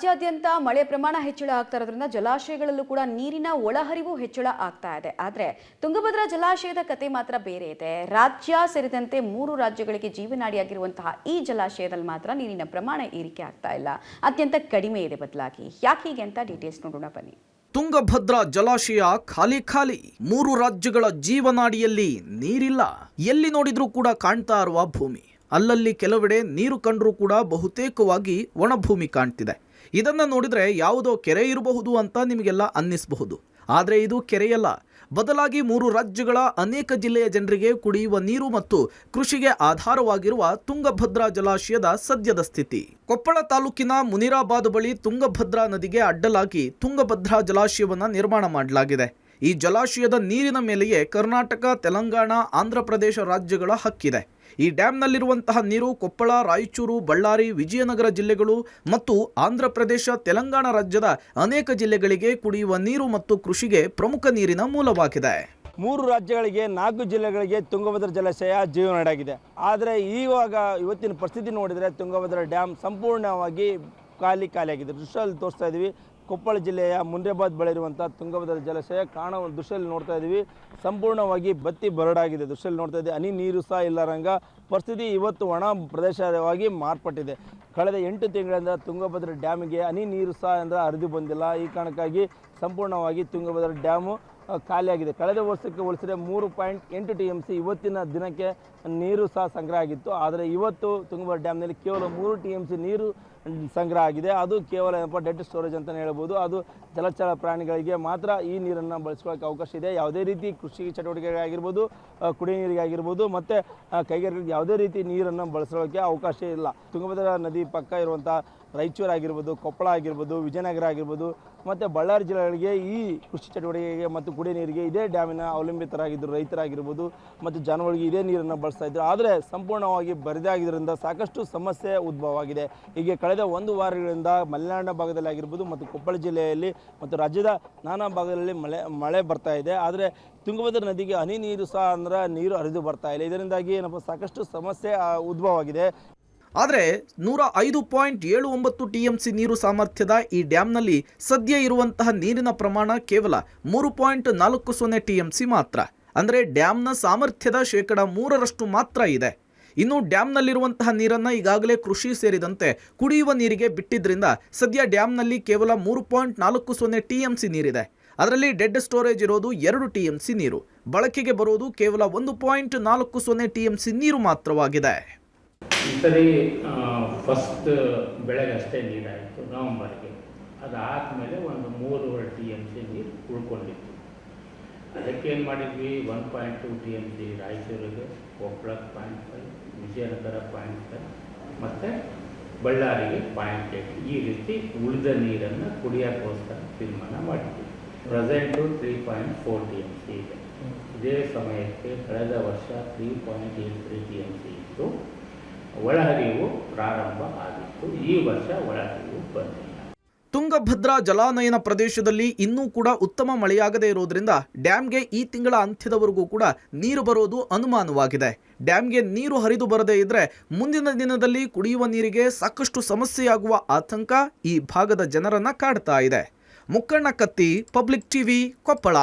ರಾಜ್ಯಾದ್ಯಂತ ಮಳೆ ಪ್ರಮಾಣ ಹೆಚ್ಚಳ ಆಗ್ತಾ ಇರೋದ್ರಿಂದ ಜಲಾಶಯಗಳಲ್ಲೂ ಕೂಡ ನೀರಿನ ಒಳಹರಿವು ಹೆಚ್ಚಳ ಆಗ್ತಾ ಇದೆ. ಆದರೆ ತುಂಗಭದ್ರಾ ಜಲಾಶಯದ ಕತೆ ಮಾತ್ರ ಬೇರೆ ಇದೆ. ರಾಜ್ಯ ಸೇರಿದಂತೆ 3 ರಾಜ್ಯಗಳಿಗೆ ಜೀವನಾಡಿಯಾಗಿರುವಂತಹ ಈ ಜಲಾಶಯದಲ್ಲಿ ಮಾತ್ರ ನೀರಿನ ಪ್ರಮಾಣ ಏರಿಕೆ ಆಗ್ತಾ ಇಲ್ಲ, ಅತ್ಯಂತ ಕಡಿಮೆ ಇದೆ. ಬದಲಾಗಿ ಯಾಕೆ ಹೀಗೆ ಅಂತ ಡೀಟೇಲ್ಸ್ ನೋಡೋಣ ಬನ್ನಿ. ತುಂಗಭದ್ರಾ ಜಲಾಶಯ ಖಾಲಿ 3 ರಾಜ್ಯಗಳ ಜೀವನಾಡಿಯಲ್ಲಿ ನೀರಿಲ್ಲ. ಎಲ್ಲಿ ನೋಡಿದ್ರೂ ಕೂಡ ಕಾಣ್ತಾ ಇರುವ ಭೂಮಿ, ಅಲ್ಲಲ್ಲಿ ಕೆಲವೆಡೆ ನೀರು ಕಂಡರೂ ಕೂಡ ಬಹುತೇಕವಾಗಿ ಒಣಭೂಮಿ ಕಾಣ್ತಿದೆ. ಇದನ್ನು ನೋಡಿದರೆ ಯಾವುದೋ ಕೆರೆ ಇರಬಹುದು ಅಂತ ನಿಮಗೆಲ್ಲ ಅನ್ನಿಸಬಹುದು. ಆದರೆ ಇದು ಕೆರೆಯಲ್ಲ, ಬದಲಾಗಿ 3 ರಾಜ್ಯಗಳ ಅನೇಕ ಜಿಲ್ಲೆಯ ಜನರಿಗೆ ಕುಡಿಯುವ ನೀರು ಮತ್ತು ಕೃಷಿಗೆ ಆಧಾರವಾಗಿರುವ ತುಂಗಭದ್ರಾ ಜಲಾಶಯದ ಸದ್ಯದ ಸ್ಥಿತಿ. ಕೊಪ್ಪಳ ತಾಲೂಕಿನ ಮುನಿರಾಬಾದ್ ಬಳಿ ತುಂಗಭದ್ರಾ ನದಿಗೆ ಅಡ್ಡಲಾಗಿ ತುಂಗಭದ್ರಾ ಜಲಾಶಯವನ್ನು ನಿರ್ಮಾಣ ಮಾಡಲಾಗಿದೆ. ಈ ಜಲಾಶಯದ ನೀರಿನ ಮೇಲೆಯೇ ಕರ್ನಾಟಕ, ತೆಲಂಗಾಣ, ಆಂಧ್ರ ಪ್ರದೇಶ ರಾಜ್ಯಗಳ ಹಕ್ಕಿದೆ. ಈ ಡ್ಯಾಂನಲ್ಲಿರುವಂತಹ ನೀರು ಕೊಪ್ಪಳ, ರಾಯಚೂರು, ಬಳ್ಳಾರಿ, ವಿಜಯನಗರ ಜಿಲ್ಲೆಗಳು ಮತ್ತು ಆಂಧ್ರ ಪ್ರದೇಶ, ತೆಲಂಗಾಣ ರಾಜ್ಯದ ಅನೇಕ ಜಿಲ್ಲೆಗಳಿಗೆ ಕುಡಿಯುವ ನೀರು ಮತ್ತು ಕೃಷಿಗೆ ಪ್ರಮುಖ ನೀರಿನ ಮೂಲವಾಗಿದೆ. 3 ರಾಜ್ಯಗಳಿಗೆ 4 ಜಿಲ್ಲೆಗಳಿಗೆ ತುಂಗಭದ್ರಾ ಜಲಾಶಯ ಜೀವನಾಡಿಯಾಗಿದೆ. ಆದರೆ ಇವತ್ತಿನ ಪರಿಸ್ಥಿತಿ ನೋಡಿದರೆ ತುಂಗಭದ್ರಾ ಡ್ಯಾಮ್ ಸಂಪೂರ್ಣವಾಗಿ ಖಾಲಿಯಾಗಿದೆ. ದೃಶ್ಯದಲ್ಲಿ ತೋರಿಸ್ತಾ ಇದ್ದೀವಿ. ಕೊಪ್ಪಳ ಜಿಲ್ಲೆಯ ಮುನಿರಾಬಾದ್ ಬಳಿ ಇರುವಂಥ ತುಂಗಭದ್ರಾ ಜಲಾಶಯ ಕಾಣುವ ದೃಶ್ಯದಲ್ಲಿ ನೋಡ್ತಾ ಇದ್ದೀವಿ. ಸಂಪೂರ್ಣವಾಗಿ ಬತ್ತಿ ಬರಡಾಗಿದೆ. ದೃಶ್ಯದಲ್ಲಿ ನೋಡ್ತಾ ಇದ್ದೀವಿ. ಹನಿ ನೀರು ಸಹ ಇಲ್ಲರಂಗ ಪರಿಸ್ಥಿತಿ ಇವತ್ತು ಒಣ ಪ್ರದೇಶವಾಗಿ ಮಾರ್ಪಟ್ಟಿದೆ. ಕಳೆದ 8 ತಿಂಗಳಿಂದ ತುಂಗಭದ್ರಾ ಡ್ಯಾಮಿಗೆ ಹನಿ ನೀರು ಸಹ ಹರಿದು ಬಂದಿಲ್ಲ. ಈ ಕಾರಣಕ್ಕಾಗಿ ಸಂಪೂರ್ಣವಾಗಿ ತುಂಗಭದ್ರಾ ಡ್ಯಾಮು ಖಾಲಿಯಾಗಿದೆ. ಕಳೆದ ವರ್ಷಕ್ಕೆ ಹೋಲಿಸಿದರೆ 3.8 TMC ಇವತ್ತಿನ ದಿನಕ್ಕೆ ನೀರು ಸಹ ಸಂಗ್ರಹ ಆಗಿತ್ತು. ಆದರೆ ಇವತ್ತು ತುಂಗಭದ್ರಾ ಡ್ಯಾಮ್ನಲ್ಲಿ ಕೇವಲ 3 TMC ನೀರು ಸಂಗ್ರಹ ಆಗಿದೆ. ಅದು ಕೇವಲ ಡೆಡ್ ಸ್ಟೋರೇಜ್ ಅಂತಲೇ ಹೇಳ್ಬೋದು. ಅದು ಜಲಚರ ಪ್ರಾಣಿಗಳಿಗೆ ಮಾತ್ರ ಈ ನೀರನ್ನು ಬಳಸ್ಕೊಳ್ಳೋಕ್ಕೆ ಅವಕಾಶ ಇದೆ. ಯಾವುದೇ ರೀತಿ ಕೃಷಿ ಚಟುವಟಿಕೆಗಾಗಿರ್ಬೋದು, ಕುಡಿಯ ನೀರಿಗಾಗಿರ್ಬೋದು ಮತ್ತು ಕೈಗಾರಿಕೆಗೆ ಯಾವುದೇ ರೀತಿ ನೀರನ್ನು ಬಳಸೋಕ್ಕೆ ಅವಕಾಶ ಇಲ್ಲ. ತುಂಗಭದ್ರಾ ನದಿ ಪಕ್ಕ ಇರುವಂಥ ರಾಯಚೂರು ಆಗಿರ್ಬೋದು, ಕೊಪ್ಪಳ ಆಗಿರ್ಬೋದು, ವಿಜಯನಗರ ಆಗಿರ್ಬೋದು ಮತ್ತು ಬಳ್ಳಾರಿ ಜಿಲ್ಲೆಗಳಿಗೆ ಈ ಕೃಷಿ ಚಟುವಟಿಕೆಗೆ ಮತ್ತು ಕುಡಿಯ ನೀರಿಗೆ ಇದೇ ಡ್ಯಾಮಿನ ಅವಲಂಬಿತರಾಗಿದ್ದರು. ರೈತರಾಗಿರ್ಬೋದು ಮತ್ತು ಜಾನುವಾರಿಗೆ ಇದೇ ನೀರನ್ನು ಬಳಸ್ತಾ ಇದ್ದರು. ಆದರೆ ಸಂಪೂರ್ಣವಾಗಿ ಬರಿದಾಗಿದ್ದರಿಂದ ಸಾಕಷ್ಟು ಸಮಸ್ಯೆ ಉದ್ಭವವಾಗಿದೆ. ಹೀಗೆ ಕಳೆದ 1 ವಾರಗಳಿಂದ ಮಲೆನಾಡಿನ ಭಾಗದಲ್ಲಿ ಆಗಿರ್ಬೋದು ಮತ್ತು ಕೊಪ್ಪಳ ಜಿಲ್ಲೆಯಲ್ಲಿ ಮತ್ತು ರಾಜ್ಯದ ನಾನಾ ಭಾಗದಲ್ಲಿ ಮಳೆ ಬರ್ತಾ ಇದೆ. ಆದರೆ ತುಂಗಭದ್ರಾ ನದಿಗೆ ಹನಿ ನೀರು ಸಹ ನೀರು ಹರಿದು ಬರ್ತಾ ಇಲ್ಲ. ಇದರಿಂದಾಗಿ ಸಾಕಷ್ಟು ಸಮಸ್ಯೆ ಉದ್ಭವವಾಗಿದೆ. ಆದರೆ 105.79 TMC ನೀರು ಸಾಮರ್ಥ್ಯದ ಈ ಡ್ಯಾಂನಲ್ಲಿ ಸದ್ಯ ಇರುವಂತಹ ನೀರಿನ ಪ್ರಮಾಣ ಕೇವಲ 3.40 TMC ಮಾತ್ರ. ಅಂದರೆ ಡ್ಯಾಂನ ಸಾಮರ್ಥ್ಯದ 3% ಮಾತ್ರ ಇದೆ. ಇನ್ನು ಡ್ಯಾಂನಲ್ಲಿರುವಂತಹ ನೀರನ್ನು ಈಗಾಗಲೇ ಕೃಷಿ ಸೇರಿದಂತೆ ಕುಡಿಯುವ ನೀರಿಗೆ ಬಿಟ್ಟಿದ್ರಿಂದ ಸದ್ಯ ಡ್ಯಾಂನಲ್ಲಿ ಕೇವಲ 3.40 TMC ನೀರಿದೆ. ಅದರಲ್ಲಿ ಡೆಡ್ ಸ್ಟೋರೇಜ್ ಇರೋದು 2 TMC ನೀರು. ಬಳಕೆಗೆ ಬರೋದು ಕೇವಲ 1.40 TMC ನೀರು ಮಾತ್ರವಾಗಿದೆ. ಈ ಸರಿ ಫಸ್ಟ್ ಬೆಳೆಗೆ ಅಷ್ಟೇ ನೀರಾಯಿತು ನವಂಬರ್ಗೆ. ಅದಾದಮೇಲೆ ಒಂದು 3.5 TMC ನೀರು ಉಳ್ಕೊಂಡಿತ್ತು. ಅದಕ್ಕೇನು ಮಾಡಿದ್ವಿ, 1.2 TMC ರಾಯಚೂರಿಗೆ, ಕೊಪ್ಪಳಕ್ಕೆ 0.5, ವಿಜಯನಗರ 0.5 ಮತ್ತು ಬಳ್ಳಾರಿಗೆ 0.8 ಈ ರೀತಿ ಉಳಿದ ನೀರನ್ನು ಕುಡಿಯೋಕ್ಕೋಸ್ಕರ ತೀರ್ಮಾನ ಮಾಡಿದ್ವಿ. ಪ್ರೆಸೆಂಟು 3.4 TMC ಇದೆ. ಇದೇ ಸಮಯಕ್ಕೆ ಕಳೆದ ವರ್ಷ 3.83 TMC ಇತ್ತು. ಒಳಹರಿವು ಪ್ರಾರಂಭ ಆಗಿತ್ತು. ಈ ವರ್ಷ ಒಳಹರಿವು ಬಂದಿಲ್ಲ. ತುಂಗಭದ್ರಾ ಜಲಾನಯನ ಪ್ರದೇಶದಲ್ಲಿ ಇನ್ನೂ ಕೂಡ ಉತ್ತಮ ಮಳೆಯಾಗದೇ ಇರೋದ್ರಿಂದ ಡ್ಯಾಂಗೆ ಈ ತಿಂಗಳ ಅಂತ್ಯದವರೆಗೂ ಕೂಡ ನೀರು ಬರೋದು ಅನುಮಾನವಾಗಿದೆ. ಡ್ಯಾಂಗೆ ನೀರು ಹರಿದು ಬರದೇ ಇದ್ರೆ ಮುಂದಿನ ದಿನದಲ್ಲಿ ಕುಡಿಯುವ ನೀರಿಗೆ ಸಾಕಷ್ಟು ಸಮಸ್ಯೆಯಾಗುವ ಆತಂಕ ಈ ಭಾಗದ ಜನರನ್ನ ಕಾಡ್ತಾ ಇದೆ. ಮುಕ್ಕಣ್ಣ ಕತ್ತಿ, ಪಬ್ಲಿಕ್ ಟಿವಿ, ಕೊಪ್ಪಳ.